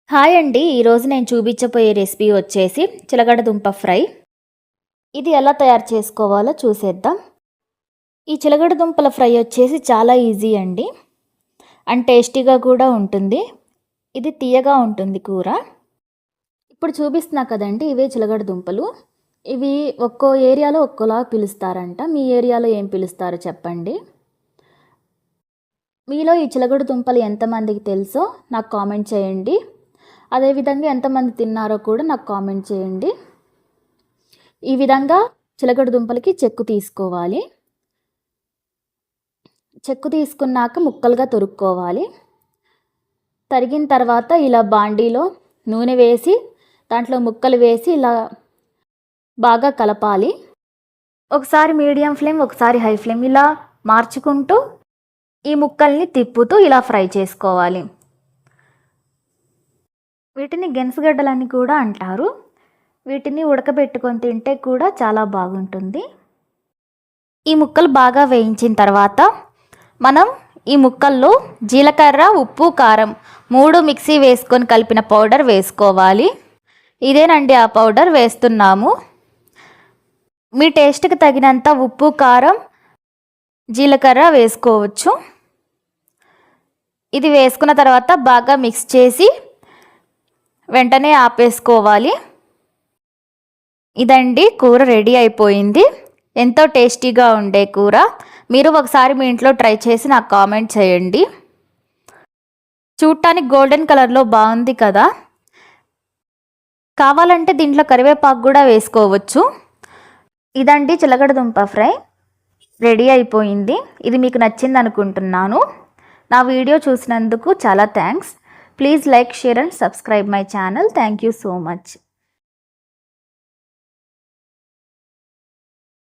Hi అండి. ఈరోజు నేను చూపించబోయే రెసిపీ వచ్చేసి చిలగడ దుంప ఫ్రై. ఇది ఎలా తయారు చేసుకోవాలో చూసేద్దాం. ఈ చిలగడ దుంపల ఫ్రై వచ్చేసి చాలా ఈజీ అండి, అండ్ టేస్టీగా కూడా ఉంటుంది. ఇది తీయగా ఉంటుంది కూర. ఇప్పుడు చూపిస్తున్నా కదండి, ఇవే చిలగడ దుంపలు. ఇవి ఒక్కో ఏరియాలో ఒక్కోలా పిలుస్తారంట. మీ ఏరియాలో ఏం పిలుస్తారో చెప్పండి. మీలో ఈ చిలగడ దుంపలు ఎంతమందికి తెలుసో నాకు కామెంట్ చేయండి. అదేవిధంగా ఎంతమంది తిన్నారో కూడా నాకు కామెంట్ చేయండి. ఈ విధంగా చిలకడ దుంపలకి చెక్కు తీసుకోవాలి. చెక్కు తీసుకున్నాక ముక్కలుగా తొరుక్కోవాలి. తరిగిన తర్వాత ఇలా బాండీలో నూనె వేసి దాంట్లో ముక్కలు వేసి ఇలా బాగా కలపాలి. ఒకసారి మీడియం ఫ్లేమ్, ఒకసారి హై ఫ్లేమ్ ఇలా మార్చుకుంటూ ఈ ముక్కల్ని తిప్పుతూ ఇలా ఫ్రై చేసుకోవాలి. వీటిని గెన్సుగడ్డలని కూడా అంటారు. వీటిని ఉడకబెట్టుకొని తింటే కూడా చాలా బాగుంటుంది. ఈ ముక్కలు బాగా వేయించిన తర్వాత మనం ఈ ముక్కల్లో జీలకర్ర, ఉప్పు, కారం 3 మిక్సీ వేసుకొని కలిపిన పౌడర్ వేసుకోవాలి. ఇదేనండి ఆ పౌడర్ వేస్తున్నాము. మీ టేస్ట్కి తగినంత ఉప్పు, కారం, జీలకర్ర వేసుకోవచ్చు. ఇది వేసుకున్న తర్వాత బాగా మిక్స్ చేసి వెంటనే ఆపేసుకోవాలి. ఇదండి కూర రెడీ అయిపోయింది. ఎంతో టేస్టీగా ఉండే కూర. మీరు ఒకసారి మీ ఇంట్లో ట్రై చేసి నాకు కామెంట్ చేయండి. చూడటానికి గోల్డెన్ కలర్లో బాగుంది కదా. కావాలంటే దీంట్లో కరివేపాకు కూడా వేసుకోవచ్చు. ఇదండి చిలకడ దుంప ఫ్రై రెడీ అయిపోయింది. ఇది మీకు నచ్చింది అనుకుంటున్నాను. నా వీడియో చూసినందుకు చాలా thanks. Please like, share and subscribe my channel. Thank you so much.